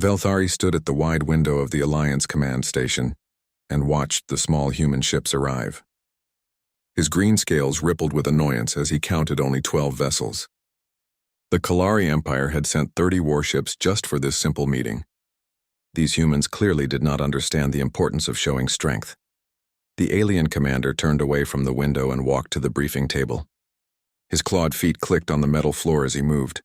Velthari stood at the wide window of the Alliance command station and watched the small human ships arrive. His green scales rippled with annoyance as he counted only 12 vessels. The Kalari Empire had sent 30 warships just for this simple meeting. These humans clearly did not understand the importance of showing strength. The alien commander turned away from the window and walked to the briefing table. His clawed feet clicked on the metal floor as he moved.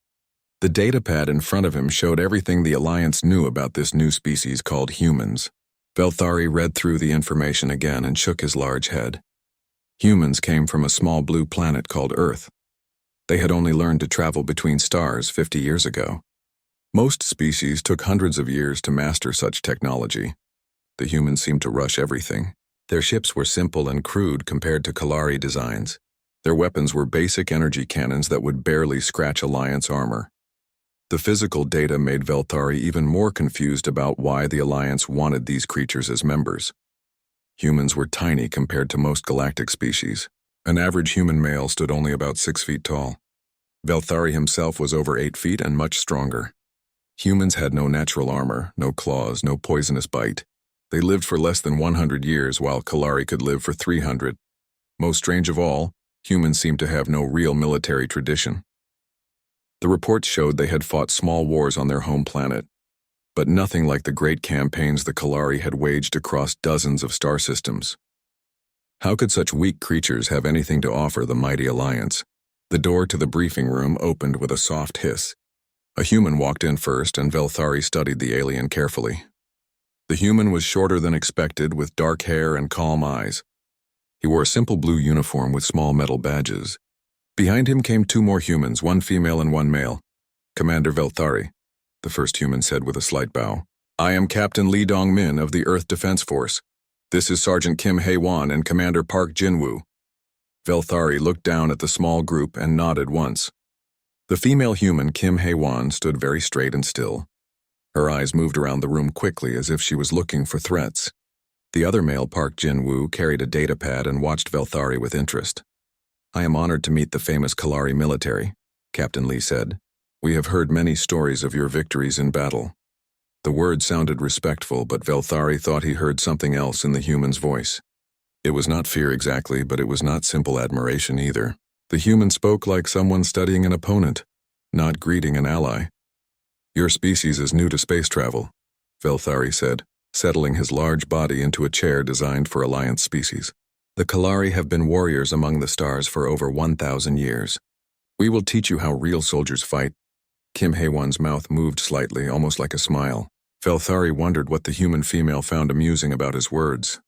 The datapad in front of him showed everything the Alliance knew about this new species called humans. Velthari read through the information again and shook his large head. Humans came from a small blue planet called Earth. They had only learned to travel between stars 50 years ago. Most species took hundreds of years to master such technology. The humans seemed to rush everything. Their ships were simple and crude compared to Kalari designs. Their weapons were basic energy cannons that would barely scratch Alliance armor. The physical data made Velthari even more confused about why the Alliance wanted these creatures as members. Humans were tiny compared to most galactic species. An average human male stood only about 6 feet tall. Velthari himself was over 8 feet and much stronger. Humans had no natural armor, no claws, no poisonous bite. They lived for less than 100 years, while Kalari could live for 300. Most strange of all, humans seemed to have no real military tradition. The reports showed they had fought small wars on their home planet, but nothing like the great campaigns the Kalari had waged across dozens of star systems. How could such weak creatures have anything to offer the mighty Alliance? The door to the briefing room opened with a soft hiss. A human walked in first, and Velthari studied the alien carefully. The human was shorter than expected, with dark hair and calm eyes. He wore a simple blue uniform with small metal badges. Behind him came 2 more humans, 1 female and 1 male. "Commander Velthari," the first human said with a slight bow. "I am Captain Lee Dong-min of the Earth Defense Force. This is Sergeant Kim Hae-won and Commander Park Jin-woo." Velthari looked down at the small group and nodded once. The female human, Kim Hae-won, stood very straight and still. Her eyes moved around the room quickly as if she was looking for threats. The other male, Park Jin-woo, carried a datapad and watched Velthari with interest. "I am honored to meet the famous Kalari military," Captain Lee said. "We have heard many stories of your victories in battle." The words sounded respectful, but Velthari thought he heard something else in the human's voice. It was not fear exactly, but it was not simple admiration either. The human spoke like someone studying an opponent, not greeting an ally. "Your species is new to space travel," Velthari said, settling his large body into a chair designed for Alliance species. "The Kalari have been warriors among the stars for over 1,000 years. We will teach you how real soldiers fight." Kim Hae-won's mouth moved slightly, almost like a smile. Velthari wondered what the human female found amusing about his words.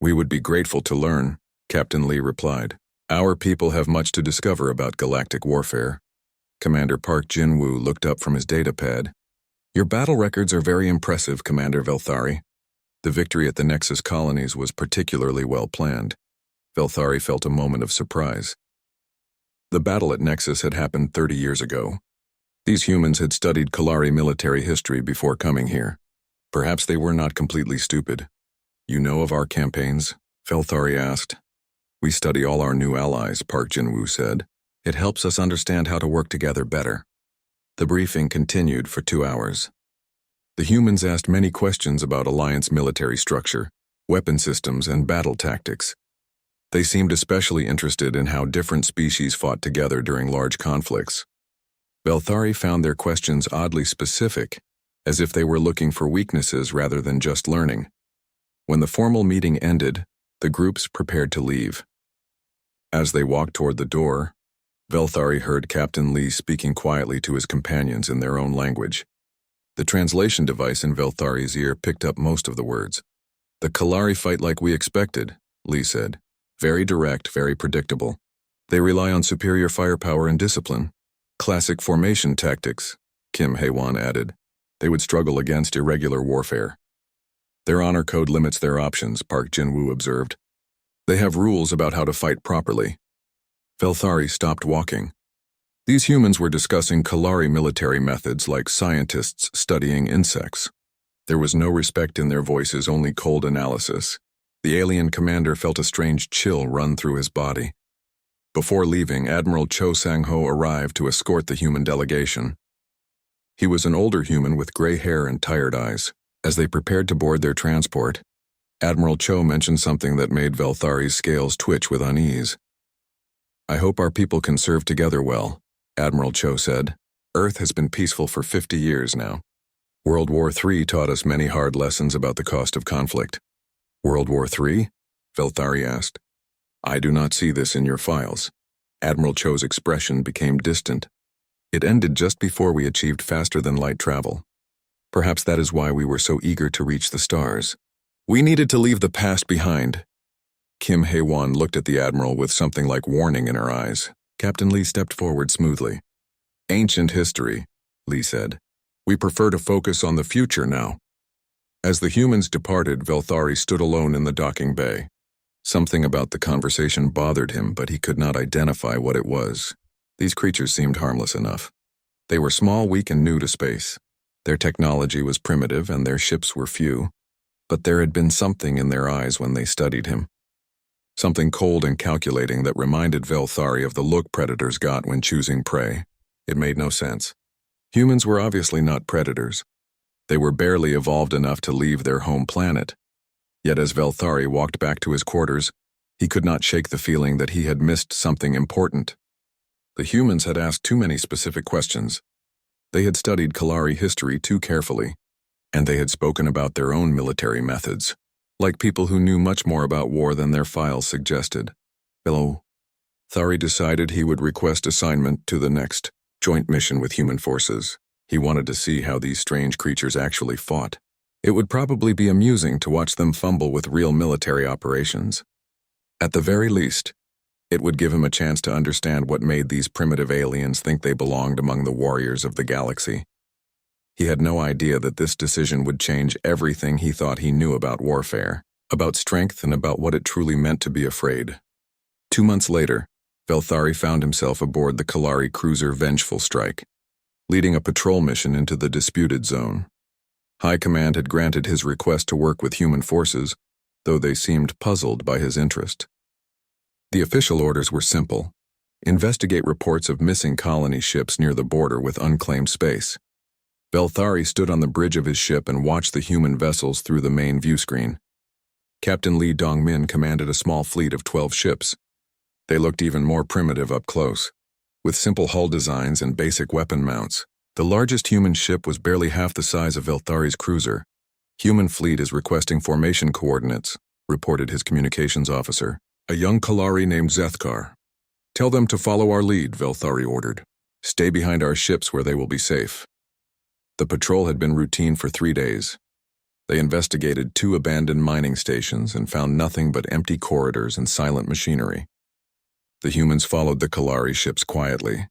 "We would be grateful to learn," Captain Lee replied. "Our people have much to discover about galactic warfare." Commander Park Jin-woo looked up from his datapad. "Your battle records are very impressive, Commander Velthari." The victory at the Nexus colonies was particularly well planned. Velthari felt a moment of surprise. The battle at Nexus had happened 30 years ago. These humans had studied Kalari military history before coming here. Perhaps they were not completely stupid. "You know of our campaigns?" Velthari asked. "We study all our new allies," Park Jin-woo said. "It helps us understand how to work together better." The briefing continued for 2 hours. The humans asked many questions about Alliance military structure, weapon systems, and battle tactics. They seemed especially interested in how different species fought together during large conflicts. Velthari found their questions oddly specific, as if they were looking for weaknesses rather than just learning. When the formal meeting ended, the groups prepared to leave. As they walked toward the door, Velthari heard Captain Lee speaking quietly to his companions in their own language. The translation device in Velthari's ear picked up most of the words. "The Kalari fight like we expected," Lee said. "Very direct, very predictable. They rely on superior firepower and discipline. Classic formation tactics," Kim Hae-won added. "They would struggle against irregular warfare." "Their honor code limits their options," Park Jin-woo observed. "They have rules about how to fight properly." Velthari stopped walking. These humans were discussing Kalari military methods like scientists studying insects. There was no respect in their voices, only cold analysis. The alien commander felt a strange chill run through his body. Before leaving, Admiral Cho Sang-ho arrived to escort the human delegation. He was an older human with gray hair and tired eyes. As they prepared to board their transport, Admiral Cho mentioned something that made Velthari's scales twitch with unease. "I hope our people can serve together well," Admiral Cho said. "Earth has been peaceful for 50 years now. World War III taught us many hard lessons about the cost of conflict." "World War III?" Velthari asked. "I do not see this in your files." Admiral Cho's expression became distant. "It ended just before we achieved faster-than-light travel. Perhaps that is why we were so eager to reach the stars. We needed to leave the past behind." Kim Hae-won looked at the Admiral with something like warning in her eyes. Captain Lee stepped forward smoothly. "Ancient history," Lee said. "We prefer to focus on the future now." As the humans departed, Velthari stood alone in the docking bay. Something about the conversation bothered him, but he could not identify what it was. These creatures seemed harmless enough. They were small, weak, and new to space. Their technology was primitive and their ships were few, but there had been something in their eyes when they studied him. Something cold and calculating that reminded Velthari of the look predators got when choosing prey. It made no sense. Humans were obviously not predators. They were barely evolved enough to leave their home planet. Yet as Velthari walked back to his quarters, he could not shake the feeling that he had missed something important. The humans had asked too many specific questions. They had studied Kalari history too carefully, and they had spoken about their own military methods, like people who knew much more about war than their files suggested. Thari decided he would request assignment to the next joint mission with human forces. He wanted to see how these strange creatures actually fought. It would probably be amusing to watch them fumble with real military operations. At the very least, it would give him a chance to understand what made these primitive aliens think they belonged among the warriors of the galaxy. He had no idea that this decision would change everything he thought he knew about warfare, about strength, and about what it truly meant to be afraid. 2 months later, Velthari found himself aboard the Kalari cruiser Vengeful Strike, leading a patrol mission into the disputed zone. High Command had granted his request to work with human forces, though they seemed puzzled by his interest. The official orders were simple: investigate reports of missing colony ships near the border with unclaimed space. Velthari stood on the bridge of his ship and watched the human vessels through the main view screen. Captain Lee Dongmin commanded a small fleet of 12 ships. They looked even more primitive up close, with simple hull designs and basic weapon mounts. The largest human ship was barely half the size of Velthari's cruiser. "Human fleet is requesting formation coordinates," reported his communications officer, a young Kalari named Zethkar. "Tell them to follow our lead," Velthari ordered. "Stay behind our ships where they will be safe." The patrol had been routine for 3 days. They investigated 2 abandoned mining stations and found nothing but empty corridors and silent machinery. The humans followed the Kalari ships quietly,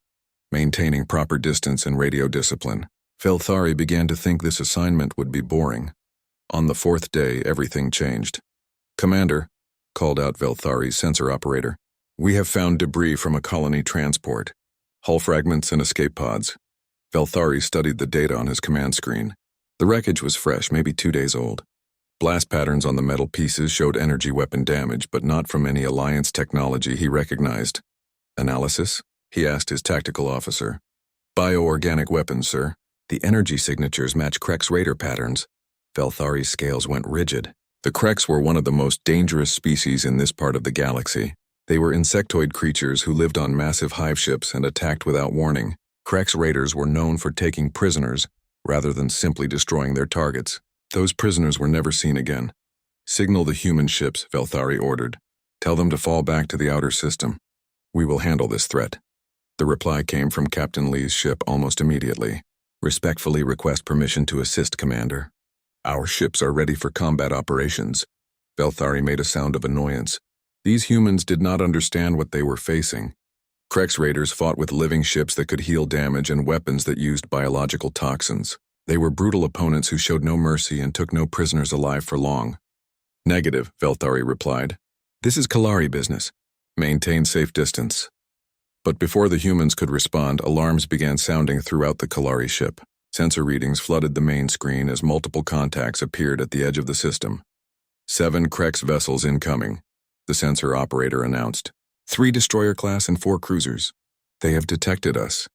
maintaining proper distance and radio discipline. Velthari began to think this assignment would be boring. On the 4th day, everything changed. "Commander," called out Velthari's sensor operator, "we have found debris from a colony transport. Hull fragments and escape pods." Velthari studied the data on his command screen. The wreckage was fresh, maybe 2 days old. Blast patterns on the metal pieces showed energy weapon damage, but not from any Alliance technology he recognized. "Analysis?" he asked his tactical officer. "Bioorganic weapons, sir. The energy signatures match Krek's radar patterns." Velthari's scales went rigid. The Kreks were one of the most dangerous species in this part of the galaxy. They were insectoid creatures who lived on massive hive ships and attacked without warning. Krek's raiders were known for taking prisoners, rather than simply destroying their targets. Those prisoners were never seen again. "Signal the human ships," Velthari ordered. "Tell them to fall back to the outer system. We will handle this threat." The reply came from Captain Lee's ship almost immediately. "Respectfully request permission to assist, Commander. Our ships are ready for combat operations." Velthari made a sound of annoyance. These humans did not understand what they were facing. Krek's raiders fought with living ships that could heal damage and weapons that used biological toxins. They were brutal opponents who showed no mercy and took no prisoners alive for long. "Negative," Velthari replied. "This is Kalari business. Maintain safe distance." But before the humans could respond, alarms began sounding throughout the Kalari ship. Sensor readings flooded the main screen as multiple contacts appeared at the edge of the system. 7 Krek's vessels incoming, the sensor operator announced. 3 destroyer class and 4 cruisers. They have detected us.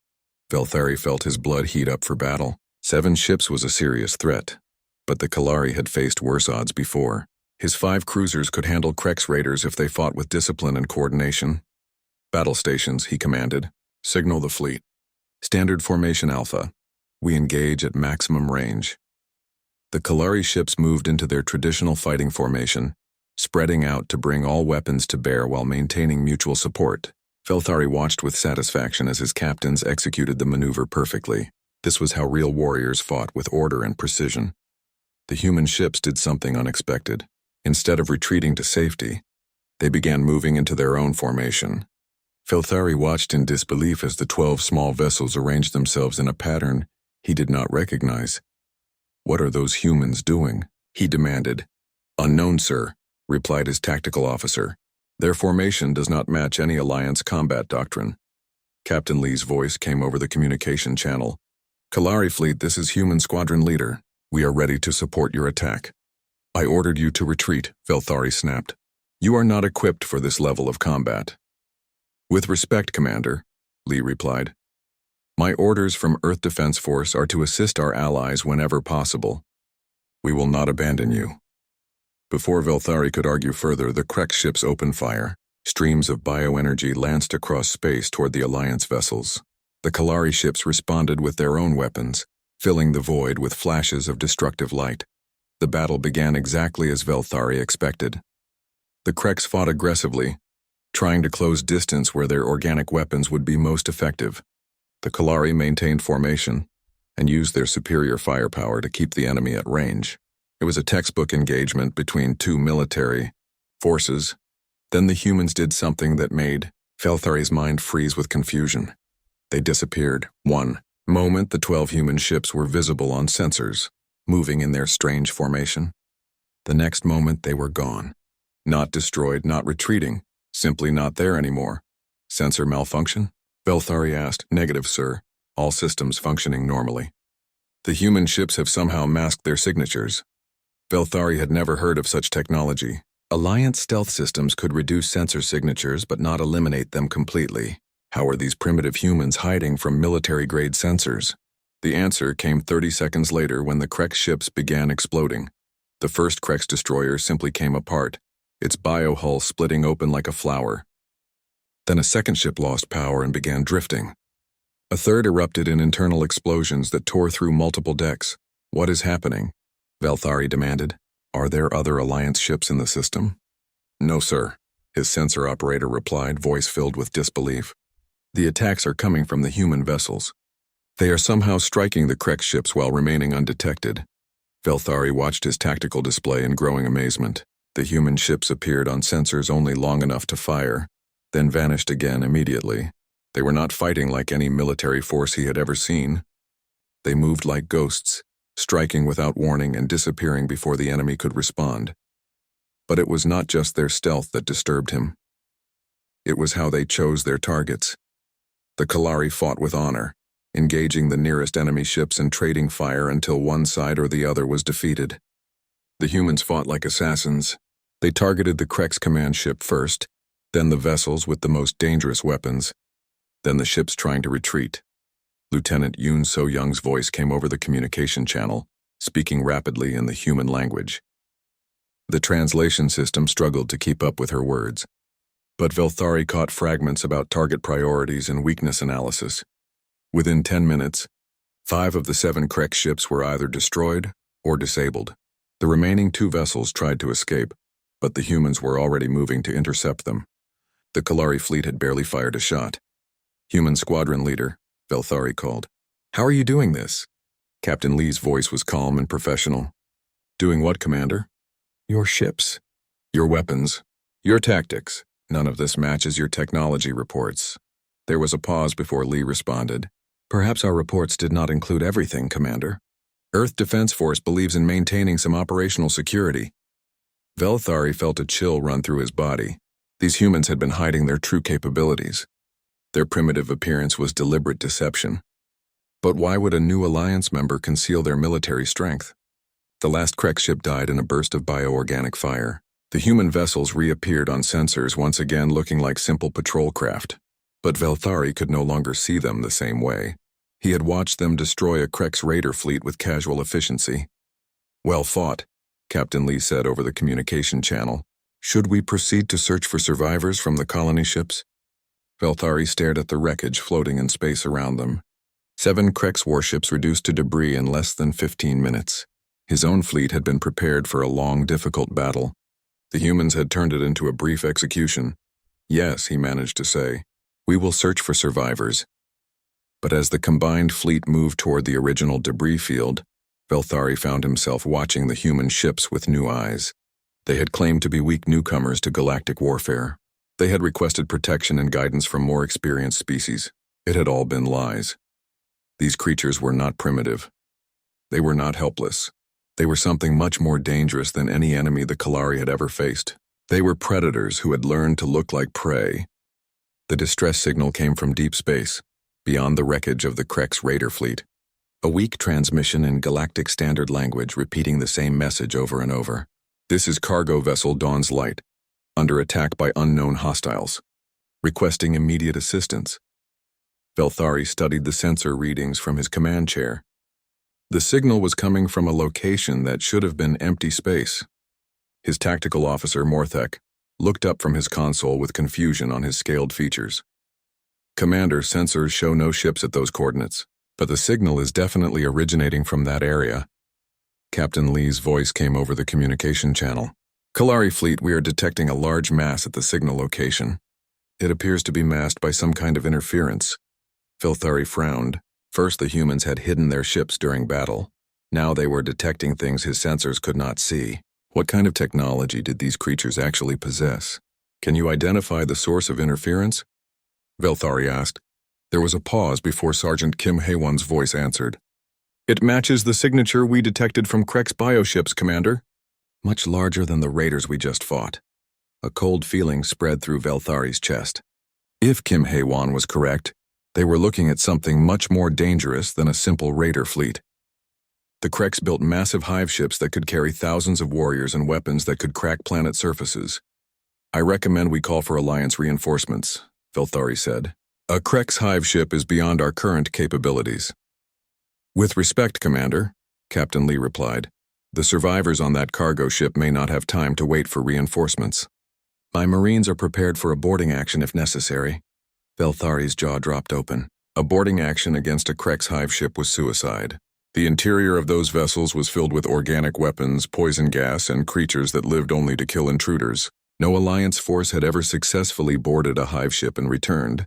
Velthari felt his blood heat up for battle. 7 ships was a serious threat, but the Kalari had faced worse odds before. His 5 cruisers could handle Krek's raiders if they fought with discipline and coordination. Battle stations, he commanded. Signal the fleet. Standard formation Alpha. We engage at maximum range. The Kalari ships moved into their traditional fighting formation, spreading out to bring all weapons to bear while maintaining mutual support. Velthari watched with satisfaction as his captains executed the maneuver perfectly. This was how real warriors fought, with order and precision. The human ships did something unexpected. Instead of retreating to safety, they began moving into their own formation. Velthari watched in disbelief as the 12 small vessels arranged themselves in a pattern he did not recognize. "What are those humans doing?" he demanded. "Unknown, sir," replied his tactical officer. "Their formation does not match any Alliance combat doctrine." Captain Lee's voice came over the communication channel. "Kalari Fleet, this is Human Squadron Leader. We are ready to support your attack." "I ordered you to retreat," Velthari snapped. "You are not equipped for this level of combat." "With respect, Commander," Lee replied. "My orders from Earth Defense Force are to assist our allies whenever possible. We will not abandon you." Before Velthari could argue further, the Krek ships opened fire. Streams of bioenergy lanced across space toward the Alliance vessels. The Kalari ships responded with their own weapons, filling the void with flashes of destructive light. The battle began exactly as Velthari expected. The Kreks fought aggressively, trying to close distance where their organic weapons would be most effective. The Kalari maintained formation and used their superior firepower to keep the enemy at range. It was a textbook engagement between 2 military forces. Then the humans did something that made Velthari's mind freeze with confusion. They disappeared. One moment, the 12 human ships were visible on sensors, moving in their strange formation. The next moment, they were gone. Not destroyed, not retreating, simply not there anymore. "Sensor malfunction?" Velthari asked. "Negative, sir. All systems functioning normally." "The human ships have somehow masked their signatures." Velthari had never heard of such technology. Alliance stealth systems could reduce sensor signatures but not eliminate them completely. How were these primitive humans hiding from military-grade sensors? The answer came 30 seconds later when the Krek ships began exploding. The first Krek's destroyer simply came apart, its biohull splitting open like a flower. Then a second ship lost power and began drifting. A third erupted in internal explosions that tore through multiple decks. "What is happening?" Velthari demanded. "Are there other Alliance ships in the system?" "No, sir," his sensor operator replied, voice filled with disbelief. "The attacks are coming from the human vessels. They are somehow striking the Krek ships while remaining undetected." Velthari watched his tactical display in growing amazement. The human ships appeared on sensors only long enough to fire, then vanished again immediately. They were not fighting like any military force he had ever seen. They moved like ghosts, striking without warning and disappearing before the enemy could respond. But it was not just their stealth that disturbed him. It was how they chose their targets. The Kalari fought with honor, engaging the nearest enemy ships and trading fire until one side or the other was defeated. The humans fought like assassins. They targeted the Krek's command ship first, then the vessels with the most dangerous weapons, then the ships trying to retreat. Lieutenant Yoon So-young's voice came over the communication channel, speaking rapidly in the human language. The translation system struggled to keep up with her words, but Velthari caught fragments about target priorities and weakness analysis. Within 10 minutes, 5 of the 7 Krek ships were either destroyed or disabled. The remaining 2 vessels tried to escape, but the humans were already moving to intercept them. The Kalari fleet had barely fired a shot. "Human Squadron Leader," Velthari called. "How are you doing this?" Captain Lee's voice was calm and professional. "Doing what, Commander?" "Your ships. Your weapons. Your tactics. None of this matches your technology reports." There was a pause before Lee responded. "Perhaps our reports did not include everything, Commander. Earth Defense Force believes in maintaining some operational security." Velthari felt a chill run through his body. These humans had been hiding their true capabilities. Their primitive appearance was deliberate deception. But why would a new Alliance member conceal their military strength? The last Krek ship died in a burst of bioorganic fire. The human vessels reappeared on sensors, once again looking like simple patrol craft. But Velthari could no longer see them the same way. He had watched them destroy a Krex raider fleet with casual efficiency. "Well fought," Captain Lee said over the communication channel. "Should we proceed to search for survivors from the colony ships?" Velthari stared at the wreckage floating in space around them. 7 Krex warships reduced to debris in less than 15 minutes. His own fleet had been prepared for a long, difficult battle. The humans had turned it into a brief execution. "Yes," he managed to say, "we will search for survivors." But as the combined fleet moved toward the original debris field, Velthari found himself watching the human ships with new eyes. They had claimed to be weak newcomers to galactic warfare. They had requested protection and guidance from more experienced species. It had all been lies. These creatures were not primitive. They were not helpless. They were something much more dangerous than any enemy the Kalari had ever faced. They were predators who had learned to look like prey. The distress signal came from deep space, beyond the wreckage of the Krex raider fleet. A weak transmission in galactic standard language repeating the same message over and over. "This is cargo vessel Dawn's Light, under attack by unknown hostiles. Requesting immediate assistance." Velthari studied the sensor readings from his command chair. The signal was coming from a location that should have been empty space. His tactical officer, Morthek, looked up from his console with confusion on his scaled features. "Commander, sensors show no ships at those coordinates, but the signal is definitely originating from that area." Captain Lee's voice came over the communication channel. "Kalari fleet, we are detecting a large mass at the signal location. It appears to be masked by some kind of interference." Velthari frowned. First, the humans had hidden their ships during battle. Now they were detecting things his sensors could not see. What kind of technology did these creatures actually possess? "Can you identify the source of interference?" Velthari asked. There was a pause before Sergeant Kim Haewon's voice answered. "It matches the signature we detected from Krex bioships, Commander." Much larger than the raiders we just fought. A cold feeling spread through Velthari's chest. If Kim Haewon was correct, they were looking at something much more dangerous than a simple raider fleet. The Krex built massive hive ships that could carry thousands of warriors and weapons that could crack planet surfaces. "I recommend we call for Alliance reinforcements," Velthari said. "A Krex hive ship is beyond our current capabilities." "With respect, Commander," Captain Lee replied, "the survivors on that cargo ship may not have time to wait for reinforcements. My Marines are prepared for a boarding action if necessary." Velthari's jaw dropped open. A boarding action against a Krex hive ship was suicide. The interior of those vessels was filled with organic weapons, poison gas, and creatures that lived only to kill intruders. No Alliance force had ever successfully boarded a hive ship and returned.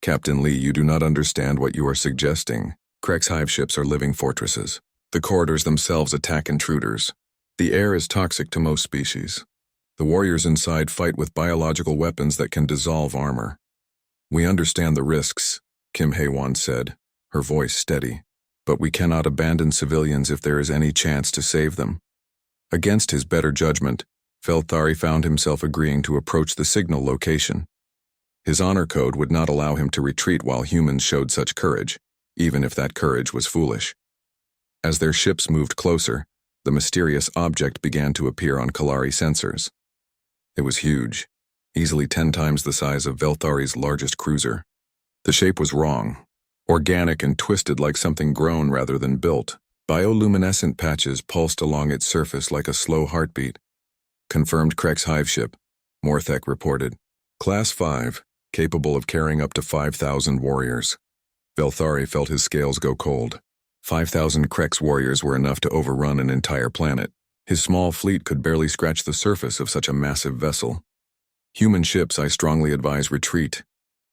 "Captain Lee, you do not understand what you are suggesting. Krex hive ships are living fortresses. The corridors themselves attack intruders. The air is toxic to most species. The warriors inside fight with biological weapons that can dissolve armor." "We understand the risks," Kim Haewon said, her voice steady, "but we cannot abandon civilians if there is any chance to save them." Against his better judgment, Velthari found himself agreeing to approach the signal location. His honor code would not allow him to retreat while humans showed such courage, even if that courage was foolish. As their ships moved closer, the mysterious object began to appear on Kalari sensors. It was huge, easily 10 times the size of Velthari's largest cruiser. The shape was wrong, organic and twisted like something grown rather than built. Bioluminescent patches pulsed along its surface like a slow heartbeat. "Confirmed Krex hive ship," Morthek reported. "Class 5, capable of carrying up to 5,000 warriors." Velthari felt his scales go cold. 5,000 Krex warriors were enough to overrun an entire planet. His small fleet could barely scratch the surface of such a massive vessel. "Human ships, I strongly advise retreat,"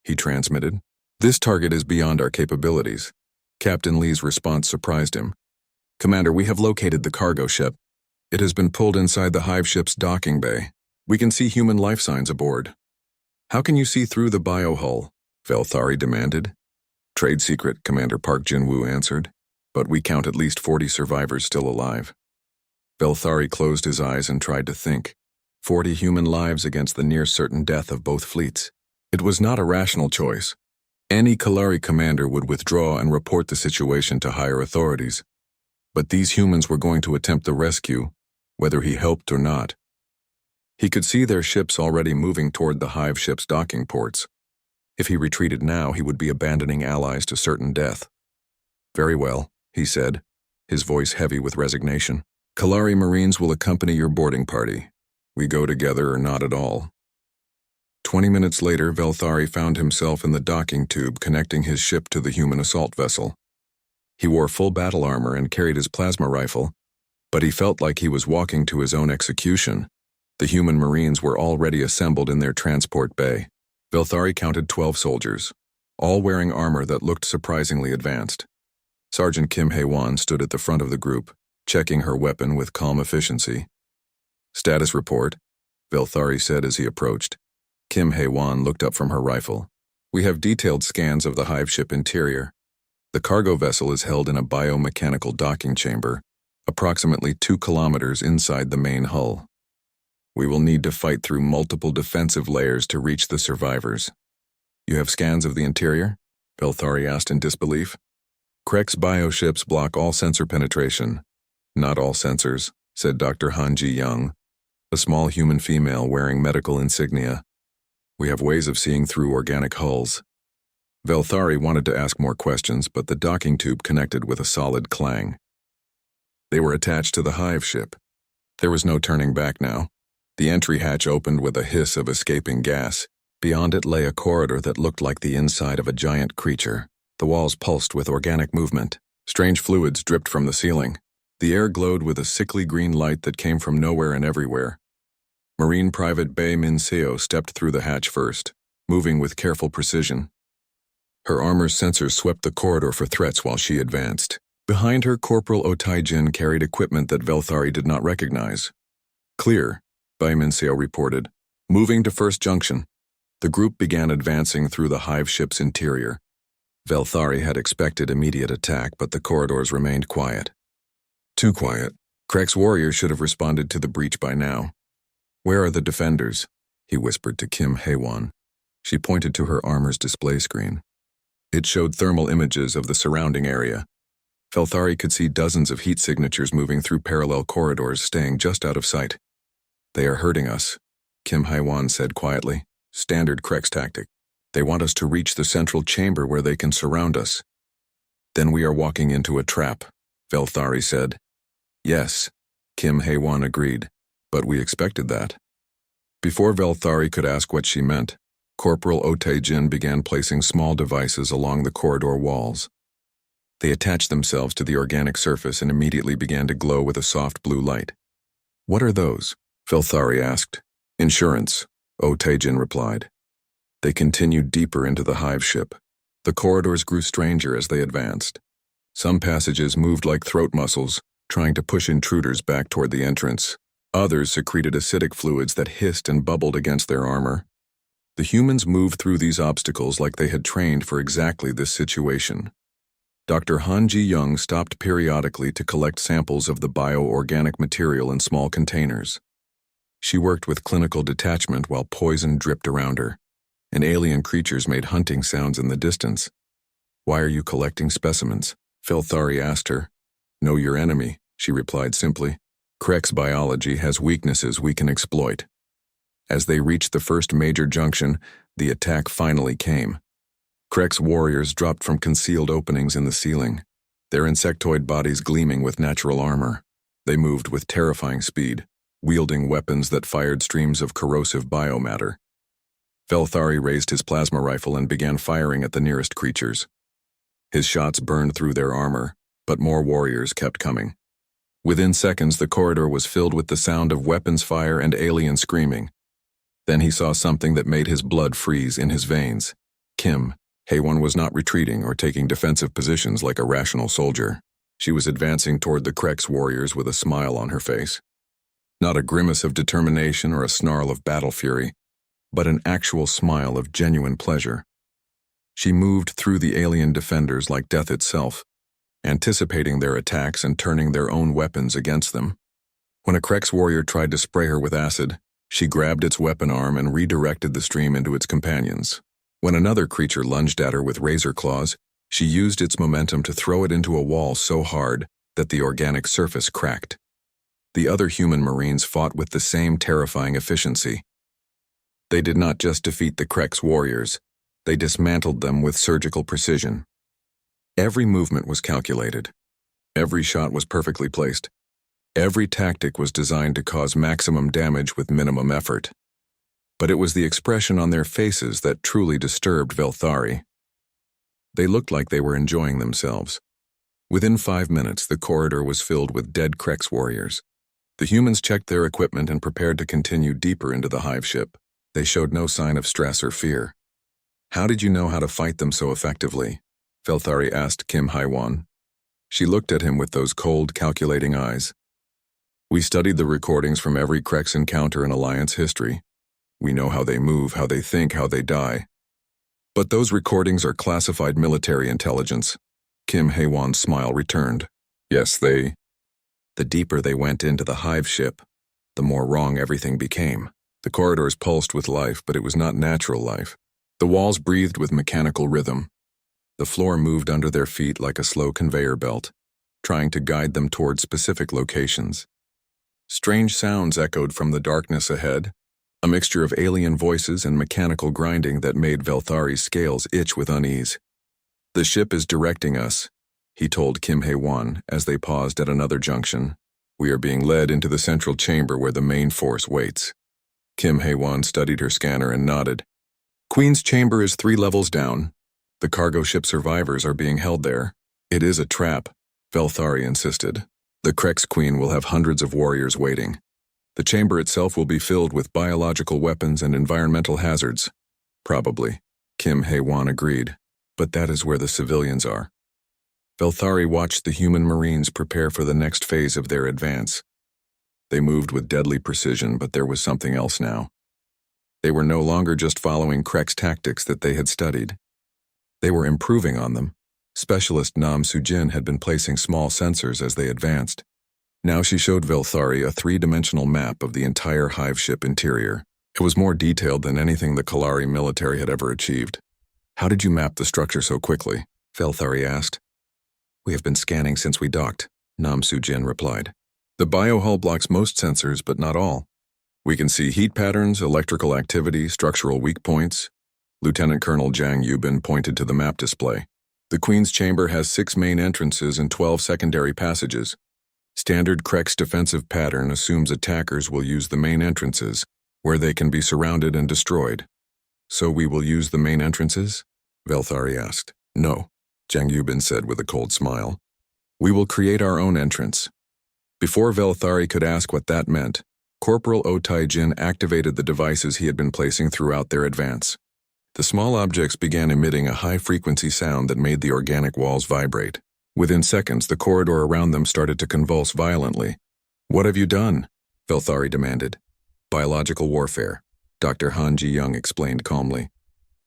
he transmitted. "This target is beyond our capabilities." Captain Lee's response surprised him. "Commander, we have located the cargo ship. It has been pulled inside the hive ship's docking bay. We can see human life signs aboard." "How can you see through the biohull?" Velthari demanded. "Trade secret," Commander Park Jin-woo answered. "But we count at least 40 survivors still alive." Velthari closed his eyes and tried to think. 40 human lives against the near-certain death of both fleets. It was not a rational choice. Any Kalari commander would withdraw and report the situation to higher authorities. But these humans were going to attempt the rescue, whether he helped or not. He could see their ships already moving toward the hive ship's docking ports. If he retreated now, he would be abandoning allies to certain death. Very well, he said, his voice heavy with resignation. Kalari Marines will accompany your boarding party. We go together or not at all. 20 minutes later, Velthari found himself in the docking tube connecting his ship to the human assault vessel. He wore full battle armor and carried his plasma rifle, but he felt like he was walking to his own execution. The human Marines were already assembled in their transport bay. Velthari counted 12 soldiers, all wearing armor that looked surprisingly advanced. Sergeant Kim Hae-won stood at the front of the group, checking her weapon with calm efficiency. Status report, Velthari said as he approached. Kim Hae-won looked up from her rifle. We have detailed scans of the hive ship interior. The cargo vessel is held in a biomechanical docking chamber, approximately 2 kilometers inside the main hull. We will need to fight through multiple defensive layers to reach the survivors. You have scans of the interior? Velthari asked in disbelief. Krek's bioships block all sensor penetration. Not all sensors, said Dr. Han Ji-young, a small human female wearing medical insignia. We have ways of seeing through organic hulls. Velthari wanted to ask more questions, but the docking tube connected with a solid clang. They were attached to the hive ship. There was no turning back now. The entry hatch opened with a hiss of escaping gas. Beyond it lay a corridor that looked like the inside of a giant creature. The walls pulsed with organic movement. Strange fluids dripped from the ceiling. The air glowed with a sickly green light that came from nowhere and everywhere. Marine Private Bae Min Seo stepped through the hatch first, moving with careful precision. Her armor's sensors swept the corridor for threats while she advanced. Behind her, Corporal Oh Tae-jin carried equipment that Velthari did not recognize. Clear, Bae Min Seo reported. Moving to first junction. The group began advancing through the hive ship's interior. Velthari had expected immediate attack, but the corridors remained quiet. Too quiet. Krek's warriors should have responded to the breach by now. Where are the defenders? He whispered to Kim Hae-won. She pointed to her armor's display screen. It showed thermal images of the surrounding area. Velthari could see dozens of heat signatures moving through parallel corridors, staying just out of sight. They are hurting us, Kim Hae-won said quietly. Standard Krek's tactic. They want us to reach the central chamber where they can surround us. Then we are walking into a trap, Velthari said. Yes, Kim Hae-won agreed, but we expected that. Before Velthari could ask what she meant, Corporal Oh Tae-jin began placing small devices along the corridor walls. They attached themselves to the organic surface and immediately began to glow with a soft blue light. What are those? Velthari asked. Insurance, Oh Tae-jin replied. They continued deeper into the hive ship. The corridors grew stranger as they advanced. Some passages moved like throat muscles, trying to push intruders back toward the entrance. Others secreted acidic fluids that hissed and bubbled against their armor. The humans moved through these obstacles like they had trained for exactly this situation. Dr. Han Ji-young stopped periodically to collect samples of the bioorganic material in small containers. She worked with clinical detachment while poison dripped around her, and alien creatures made hunting sounds in the distance. Why are you collecting specimens? Velthari asked her. Know your enemy, she replied simply. Krek's biology has weaknesses we can exploit. As they reached the first major junction, the attack finally came. Krek's warriors dropped from concealed openings in the ceiling, their insectoid bodies gleaming with natural armor. They moved with terrifying speed, wielding weapons that fired streams of corrosive biomatter. Velthari raised his plasma rifle and began firing at the nearest creatures. His shots burned through their armor, but more warriors kept coming. Within seconds, the corridor was filled with the sound of weapons fire and alien screaming. Then he saw something that made his blood freeze in his veins. Kim Hae-won was not retreating or taking defensive positions like a rational soldier. She was advancing toward the Krek's warriors with a smile on her face. Not a grimace of determination or a snarl of battle fury, but an actual smile of genuine pleasure. She moved through the alien defenders like death itself, anticipating their attacks and turning their own weapons against them. When a Krek's warrior tried to spray her with acid, she grabbed its weapon arm and redirected the stream into its companions. When another creature lunged at her with razor claws, she used its momentum to throw it into a wall so hard that the organic surface cracked. The other human Marines fought with the same terrifying efficiency. They did not just defeat the Krek's warriors, they dismantled them with surgical precision. Every movement was calculated. Every shot was perfectly placed. Every tactic was designed to cause maximum damage with minimum effort. But it was the expression on their faces that truly disturbed Velthari. They looked like they were enjoying themselves. Within 5 minutes, the corridor was filled with dead Krex warriors. The humans checked their equipment and prepared to continue deeper into the hive ship. They showed no sign of stress or fear. "How did you know how to fight them so effectively?" Velthari asked Kim Haiwan. She looked at him with those cold, calculating eyes. "We studied the recordings from every Krex encounter in Alliance history. We know how they move, how they think, how they die. But those recordings are classified military intelligence." Kim Haiwan's smile returned. "Yes, The deeper they went into the hive ship, the more wrong everything became. The corridors pulsed with life, but it was not natural life. The walls breathed with mechanical rhythm. The floor moved under their feet like a slow conveyor belt, trying to guide them toward specific locations. Strange sounds echoed from the darkness ahead, a mixture of alien voices and mechanical grinding that made Velthari's scales itch with unease. "The ship is directing us," he told Kim Haiwan as they paused at another junction. "We are being led into the central chamber where the main force waits." Kim Haiwan studied her scanner and nodded. "Queen's chamber is 3 levels down. The cargo ship survivors are being held there." "It is a trap," Velthari insisted. "The Krex Queen will have hundreds of warriors waiting. The chamber itself will be filled with biological weapons and environmental hazards." "Probably," Kim Haiwan agreed. "But that is where the civilians are." Velthari watched the human Marines prepare for the next phase of their advance. They moved with deadly precision, but there was something else now. They were no longer just following Krex tactics that they had studied. They were improving on them. Specialist Nam Sujin had been placing small sensors as they advanced. Now she showed Velthari a 3-dimensional map of the entire hive ship interior. It was more detailed than anything the Kalari military had ever achieved. "How did you map the structure so quickly?" Velthari asked. "We have been scanning since we docked," Nam Sujin replied. "The biohull blocks most sensors, but not all. We can see heat patterns, electrical activity, structural weak points." Lieutenant Colonel Zhang Yubin pointed to the map display. "The Queen's chamber has 6 main entrances and 12 secondary passages. Standard Krex defensive pattern assumes attackers will use the main entrances, where they can be surrounded and destroyed." "So we will use the main entrances?" Velthari asked. "No," Zhang Yubin said with a cold smile. "We will create our own entrance." Before Velthari could ask what that meant, Corporal Otai Jin activated the devices he had been placing throughout their advance. The small objects began emitting a high-frequency sound that made the organic walls vibrate. Within seconds, the corridor around them started to convulse violently. "What have you done?" Velthari demanded. "Biological warfare," Dr. Han Ji-young explained calmly.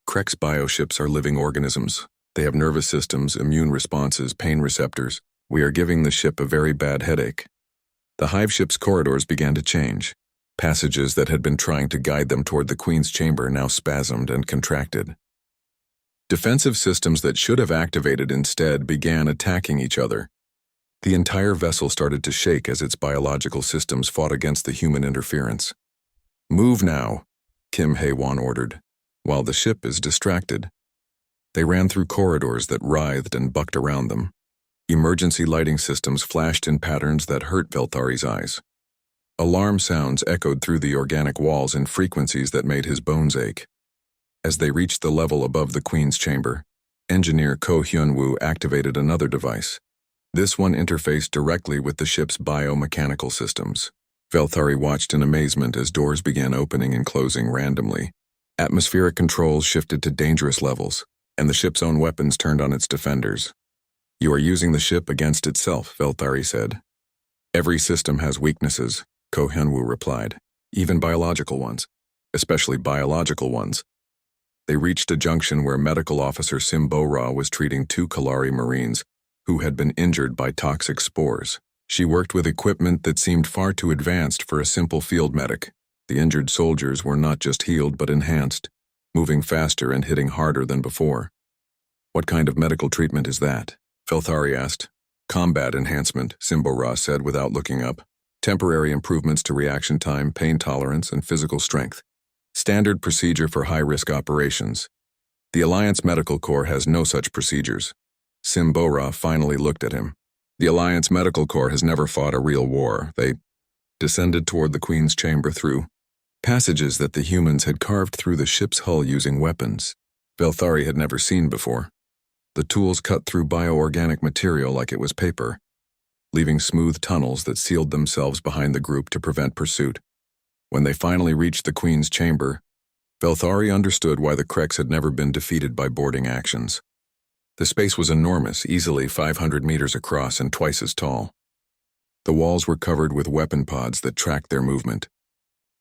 "Krex bioships are living organisms. They have nervous systems, immune responses, pain receptors. We are giving the ship a very bad headache." The hive ship's corridors began to change. Passages that had been trying to guide them toward the Queen's chamber now spasmed and contracted. Defensive systems that should have activated instead began attacking each other. The entire vessel started to shake as its biological systems fought against the human interference. "Move now," Kim Haiwan ordered, "while the ship is distracted." They ran through corridors that writhed and bucked around them. Emergency lighting systems flashed in patterns that hurt Velthari's eyes. Alarm sounds echoed through the organic walls in frequencies that made his bones ache. As they reached the level above the Queen's chamber, engineer Ko Hyun-woo activated another device. This one interfaced directly with the ship's biomechanical systems. Velthari watched in amazement as doors began opening and closing randomly. Atmospheric controls shifted to dangerous levels, and the ship's own weapons turned on its defenders. "You are using the ship against itself," Velthari said. "Every system has weaknesses," Ko Hyun-woo replied. "Even biological ones. Especially biological ones." They reached a junction where Medical Officer Sim Bo-ra was treating 2 Kalari Marines who had been injured by toxic spores. She worked with equipment that seemed far too advanced for a simple field medic. The injured soldiers were not just healed but enhanced, moving faster and hitting harder than before. "What kind of medical treatment is that?" Velthari asked. "Combat enhancement," Sim Bo-ra said without looking up. "Temporary improvements to reaction time, pain tolerance, and physical strength. Standard procedure for high-risk operations. The Alliance Medical Corps has no such procedures." Simbora finally looked at him. The Alliance Medical Corps has never fought a real war. They descended toward the Queen's chamber through passages that the humans had carved through the ship's hull using weapons Velthari had never seen before. The tools cut through bioorganic material like it was paper, leaving smooth tunnels that sealed themselves behind the group to prevent pursuit. When they finally reached the Queen's chamber, Velthari understood why the Krex had never been defeated by boarding actions. The space was enormous, easily 500 meters across and twice as tall. The walls were covered with weapon pods that tracked their movement.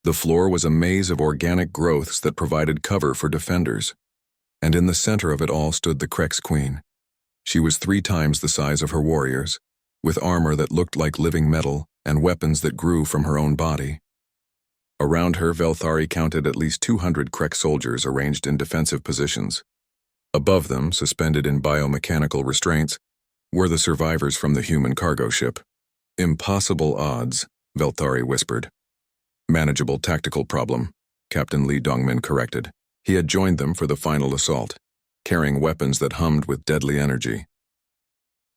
The floor was a maze of organic growths that provided cover for defenders. And in the center of it all stood the Krex Queen. She was 3 times the size of her warriors, with armor that looked like living metal and weapons that grew from her own body. Around her, Velthari counted at least 200 Krex soldiers arranged in defensive positions. Above them, suspended in biomechanical restraints, were the survivors from the human cargo ship. Impossible odds, Velthari whispered. Manageable tactical problem, Captain Lee Dongmin corrected. He had joined them for the final assault, carrying weapons that hummed with deadly energy.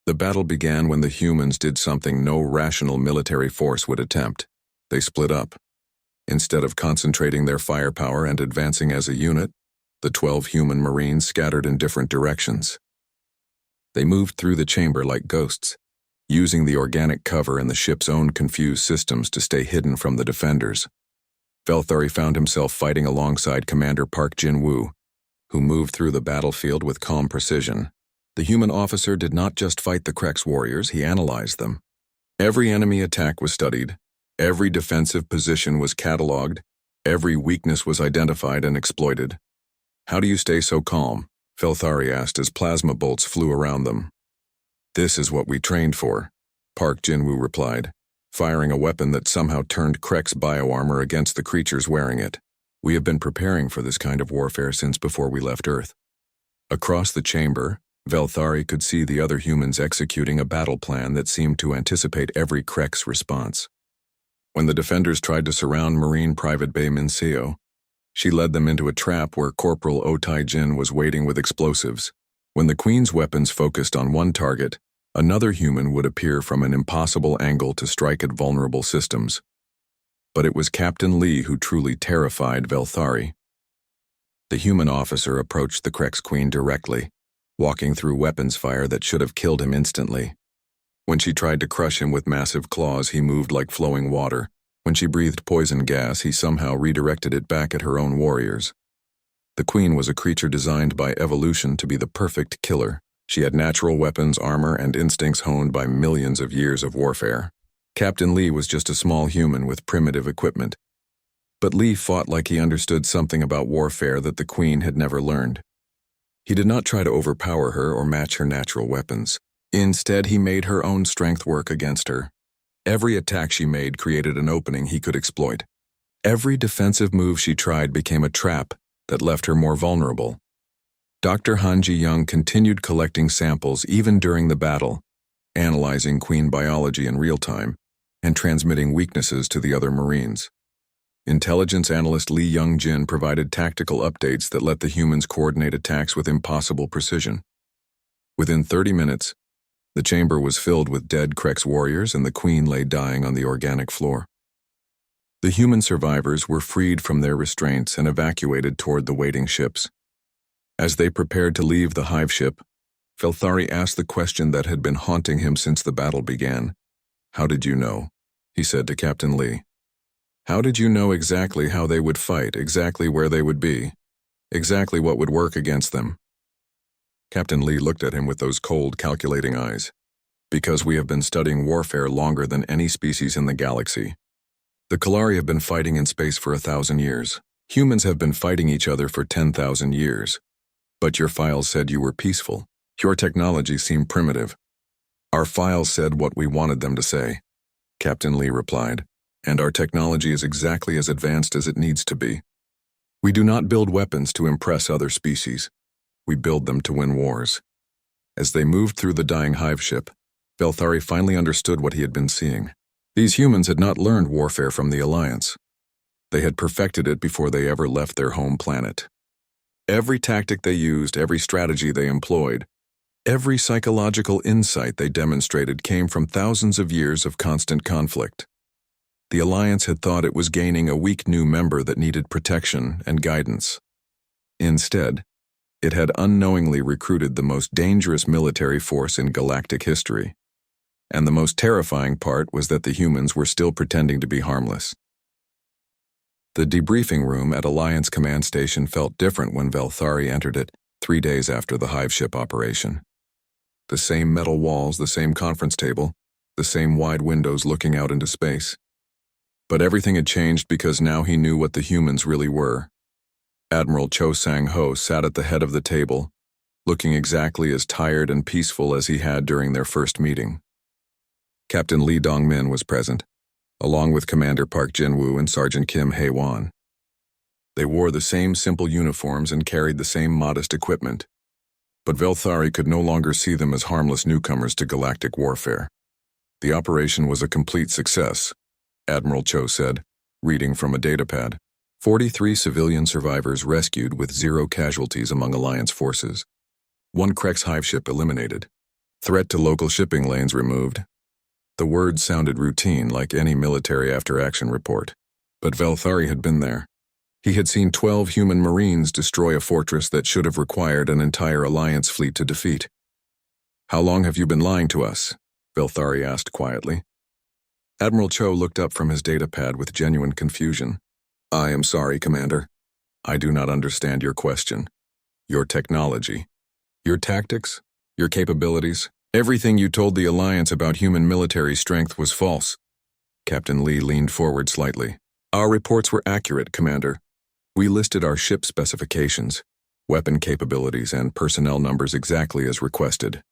The battle began when the humans did something no rational military force would attempt. They split up. Instead of concentrating their firepower and advancing as a unit, the 12 human Marines scattered in different directions. They moved through the chamber like ghosts, using the organic cover and the ship's own confused systems to stay hidden from the defenders. Velthari found himself fighting alongside Commander Park Jin-woo, who moved through the battlefield with calm precision. The human officer did not just fight the Krex warriors, he analyzed them. Every enemy attack was studied, every defensive position was catalogued, every weakness was identified and exploited. How do you stay so calm? Velthari asked as plasma bolts flew around them. This is what we trained for, Park Jin-woo replied, firing a weapon that somehow turned Krex bioarmor against the creatures wearing it. We have been preparing for this kind of warfare since before we left Earth. Across the chamber, Velthari could see the other humans executing a battle plan that seemed to anticipate every Krex response. When the defenders tried to surround Marine Private Bay Minseo, she led them into a trap where Corporal Otai Jin was waiting with explosives. When the Queen's weapons focused on one target, another human would appear from an impossible angle to strike at vulnerable systems. But it was Captain Lee who truly terrified Velthari. The human officer approached the Krex Queen directly, walking through weapons fire that should have killed him instantly. When she tried to crush him with massive claws, he moved like flowing water. When she breathed poison gas, he somehow redirected it back at her own warriors. The Queen was a creature designed by evolution to be the perfect killer. She had natural weapons, armor, and instincts honed by millions of years of warfare. Captain Lee was just a small human with primitive equipment. But Lee fought like he understood something about warfare that the Queen had never learned. He did not try to overpower her or match her natural weapons. Instead, he made her own strength work against her. Every attack she made created an opening he could exploit. Every defensive move she tried became a trap that left her more vulnerable. Dr. Han Ji-young continued collecting samples even during the battle, analyzing Queen biology in real time, and transmitting weaknesses to the other Marines. Intelligence analyst Lee Young-jin provided tactical updates that let the humans coordinate attacks with impossible precision. Within 30 minutes, the chamber was filled with dead Krex warriors and the Queen lay dying on the organic floor. The human survivors were freed from their restraints and evacuated toward the waiting ships. As they prepared to leave the hive ship, Velthari asked the question that had been haunting him since the battle began. "How did you know?" he said to Captain Lee. "How did you know exactly how they would fight, exactly where they would be, exactly what would work against them?" Captain Lee looked at him with those cold, calculating eyes. "Because we have been studying warfare longer than any species in the galaxy. The Kalari have been fighting in space for 1,000 years. Humans have been fighting each other for 10,000 years. But your files said you were peaceful. Your technology seemed primitive." "Our files said what we wanted them to say," Captain Lee replied, "and our technology is exactly as advanced as it needs to be. We do not build weapons to impress other species. We build them to win wars." As they moved through the dying hive ship, Velthari finally understood what he had been seeing. These humans had not learned warfare from the Alliance. They had perfected it before they ever left their home planet. Every tactic they used, every strategy they employed, Every psychological insight they demonstrated came from thousands of years of constant conflict. The Alliance had thought it was gaining a weak new member that needed protection and guidance. Instead, it had unknowingly recruited the most dangerous military force in galactic history. And the most terrifying part was that the humans were still pretending to be harmless. The debriefing room at Alliance Command Station felt different when Velthari entered it 3 days after the hive ship operation. The same metal walls, the same conference table, the same wide windows looking out into space. But everything had changed because now he knew what the humans really were. Admiral Cho Sang-ho sat at the head of the table, looking exactly as tired and peaceful as he had during their first meeting. Captain Lee Dong-min was present, along with Commander Park Jin-woo and Sergeant Kim Hae-won. They wore the same simple uniforms and carried the same modest equipment. But Velthari could no longer see them as harmless newcomers to galactic warfare. The operation was a complete success, Admiral Cho said, reading from a datapad. 43 civilian survivors rescued with 0 casualties among Alliance forces. 1 Krex hive ship eliminated. Threat to local shipping lanes removed. The words sounded routine, like any military after-action report. But Velthari had been there. He had seen 12 human Marines destroy a fortress that should have required an entire Alliance fleet to defeat. "How long have you been lying to us?" Velthari asked quietly. Admiral Cho looked up from his datapad with genuine confusion. "I am sorry, Commander. I do not understand your question. Your technology, your tactics, your capabilities, everything you told the Alliance about human military strength was false." Captain Lee leaned forward slightly. "Our reports were accurate, Commander. We listed our ship specifications, weapon capabilities, and personnel numbers exactly as requested.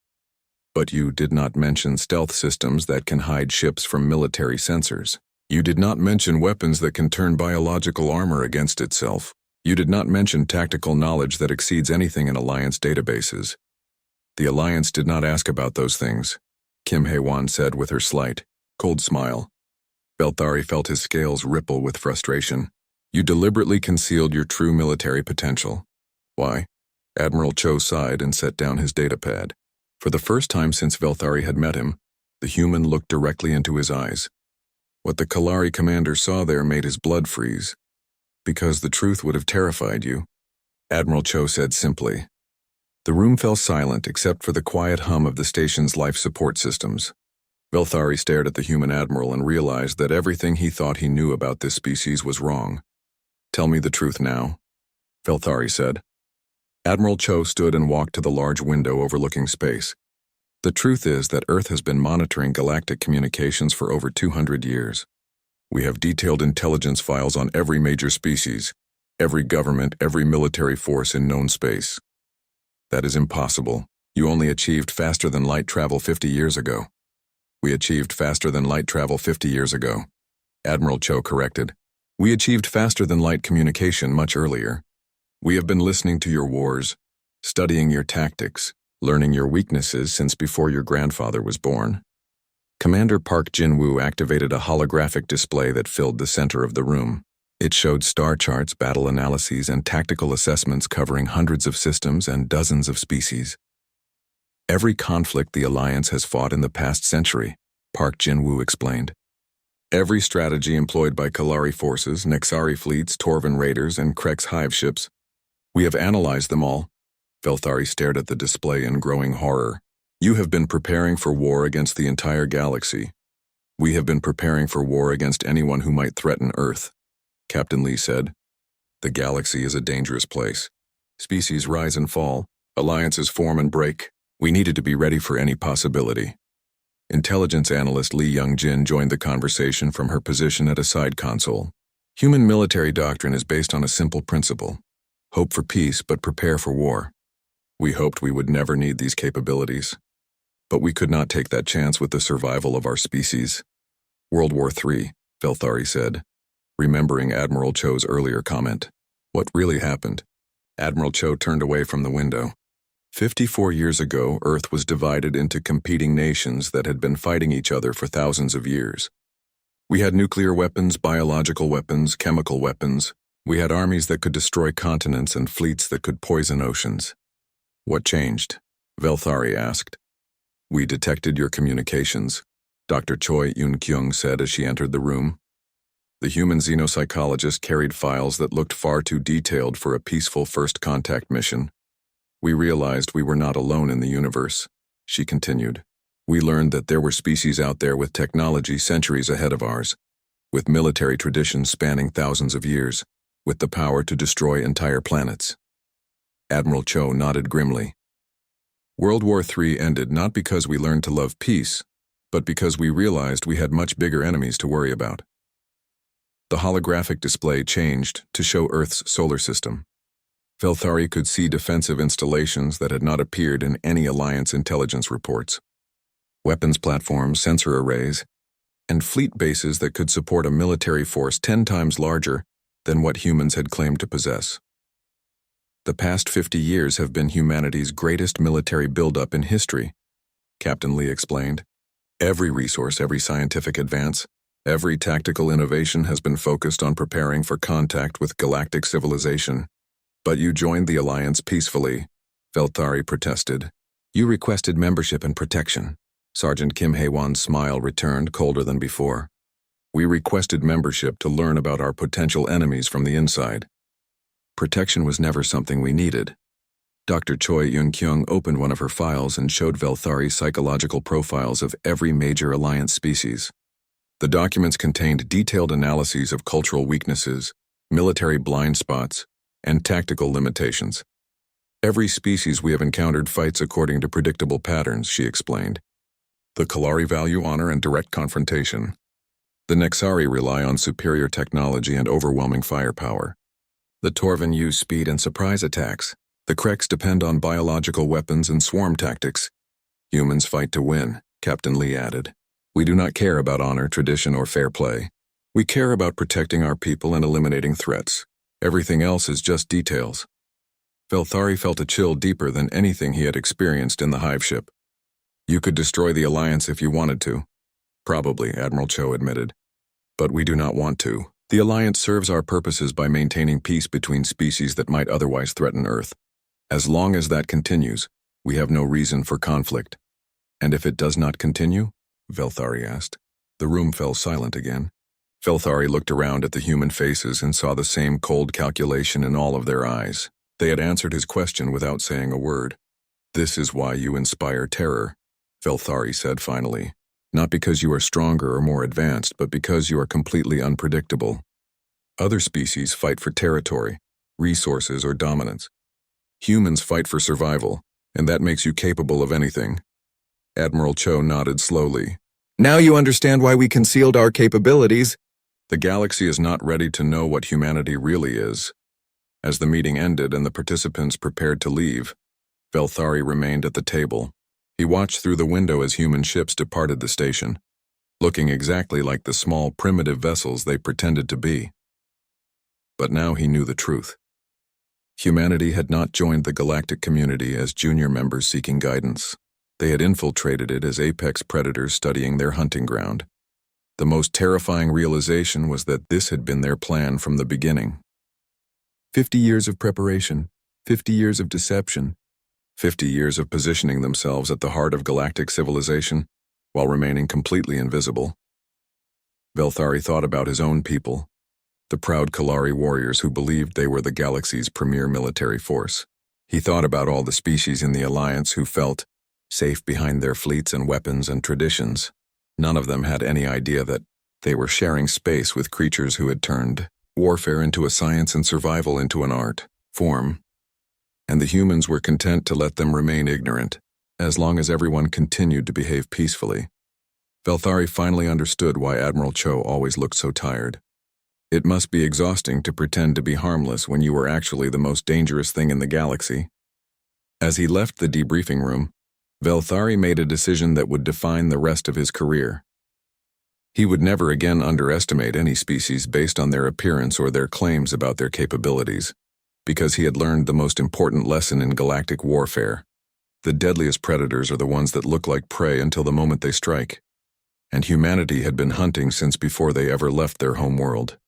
But you did not mention stealth systems that can hide ships from military sensors. You did not mention weapons that can turn biological armor against itself. You did not mention tactical knowledge that exceeds anything in Alliance databases. The Alliance did not ask about those things," Kim Hae-won said with her slight, cold smile. Velthari felt his scales ripple with frustration. "You deliberately concealed your true military potential." "Why?" Admiral Cho sighed and set down his datapad. For the first time since Velthari had met him, the human looked directly into his eyes. What the Kalari commander saw there made his blood freeze. "Because the truth would have terrified you," Admiral Cho said simply. The room fell silent except for the quiet hum of the station's life support systems. Velthari stared at the human admiral and realized that everything he thought he knew about this species was wrong. "Tell me the truth now," Velthari said. Admiral Cho stood and walked to the large window overlooking space. "The truth is that Earth has been monitoring galactic communications for over 200 years. We have detailed intelligence files on every major species, every government, every military force in known space." "That is impossible. You only achieved faster than light travel 50 years ago." "We achieved faster than light travel 50 years ago," Admiral Cho corrected. "We achieved faster than light communication much earlier. We have been listening to your wars, studying your tactics, learning your weaknesses since before your grandfather was born." Commander Park Jin-woo activated a holographic display that filled the center of the room. It showed star charts, battle analyses, and tactical assessments covering hundreds of systems and dozens of species. "Every conflict the Alliance has fought in the past century," Park Jin-woo explained. "Every strategy employed by Kalari forces, Nexari fleets, Torvan raiders, and Krex hive ships. We have analyzed them all." Velthari stared at the display in growing horror. "You have been preparing for war against the entire galaxy. We have been preparing for war against anyone who might threaten Earth," Captain Lee said. "The galaxy is a dangerous place. Species rise and fall, alliances form and break. We needed to be ready for any possibility." Intelligence analyst Lee Young-jin joined the conversation from her position at a side console. "Human military doctrine is based on a simple principle. Hope for peace, but prepare for war. We hoped we would never need these capabilities. But we could not take that chance with the survival of our species." "World War III, Velthari said, remembering Admiral Cho's earlier comment. "What really happened?" Admiral Cho turned away from the window. 54 years ago, Earth was divided into competing nations that had been fighting each other for thousands of years. We had nuclear weapons, biological weapons, chemical weapons. We had armies that could destroy continents and fleets that could poison oceans. What changed? Velthari asked. "We detected your communications," Dr. Choi Yoon-kyung said as she entered the room. The human xenopsychologist carried files that looked far too detailed for a peaceful first contact mission. "We realized we were not alone in the universe," she continued. "We learned that there were species out there with technology centuries ahead of ours, with military traditions spanning thousands of years, with the power to destroy entire planets." Admiral Cho nodded grimly. "World War III ended not because we learned to love peace, but because we realized we had much bigger enemies to worry about." The holographic display changed to show Earth's solar system. Velthari could see defensive installations that had not appeared in any Alliance intelligence reports. Weapons platforms, sensor arrays, and fleet bases that could support a military force 10 times larger than what humans had claimed to possess. "The past 50 years have been humanity's greatest military buildup in history," Captain Lee explained. "Every resource, every scientific advance, every tactical innovation has been focused on preparing for contact with galactic civilization. But you joined the Alliance peacefully," Velthari protested. "You requested membership and protection." Sergeant Kim Hae-won's smile returned, colder than before. "We requested membership to learn about our potential enemies from the inside. Protection was never something we needed." Dr. Choi Yoon-kyung opened one of her files and showed Velthari psychological profiles of every major Alliance species. The documents contained detailed analyses of cultural weaknesses, military blind spots, and tactical limitations. "Every species we have encountered fights according to predictable patterns," she explained. "The Kalari value honor and direct confrontation. The Nexari rely on superior technology and overwhelming firepower. The Torvan use speed and surprise attacks. The Kreks depend on biological weapons and swarm tactics. Humans fight to win," Captain Lee added. "We do not care about honor, tradition, or fair play. We care about protecting our people and eliminating threats. Everything else is just details." Velthari felt a chill deeper than anything he had experienced in the hive ship. "You could destroy the Alliance if you wanted to." "Probably," Admiral Cho admitted. "But we do not want to. The Alliance serves our purposes by maintaining peace between species that might otherwise threaten Earth. As long as that continues, we have no reason for conflict." "And if it does not continue?" Velthari asked. The room fell silent again. Velthari looked around at the human faces and saw the same cold calculation in all of their eyes. They had answered his question without saying a word. "This is why you inspire terror," Velthari said finally. "Not because you are stronger or more advanced, but because you are completely unpredictable. Other species fight for territory, resources, or dominance. Humans fight for survival, and that makes you capable of anything." Admiral Cho nodded slowly. "Now you understand why we concealed our capabilities." "The galaxy is not ready to know what humanity really is." As the meeting ended and the participants prepared to leave, Velthari remained at the table. He watched through the window as human ships departed the station, looking exactly like the small, primitive vessels they pretended to be. But now he knew the truth. Humanity had not joined the galactic community as junior members seeking guidance. They had infiltrated it as apex predators studying their hunting ground. The most terrifying realization was that this had been their plan from the beginning. 50 years of preparation, 50 years of deception, 50 years of positioning themselves at the heart of galactic civilization while remaining completely invisible. Velthari thought about his own people, the proud Kalari warriors who believed they were the galaxy's premier military force. He thought about all the species in the Alliance who felt safe behind their fleets and weapons and traditions. None of them had any idea that they were sharing space with creatures who had turned warfare into a science and survival into an art form. And the humans were content to let them remain ignorant, as long as everyone continued to behave peacefully. Velthari finally understood why Admiral Cho always looked so tired. It must be exhausting to pretend to be harmless when you were actually the most dangerous thing in the galaxy. As he left the debriefing room, Velthari made a decision that would define the rest of his career. He would never again underestimate any species based on their appearance or their claims about their capabilities, because he had learned the most important lesson in galactic warfare. The deadliest predators are the ones that look like prey until the moment they strike, and humanity had been hunting since before they ever left their home world.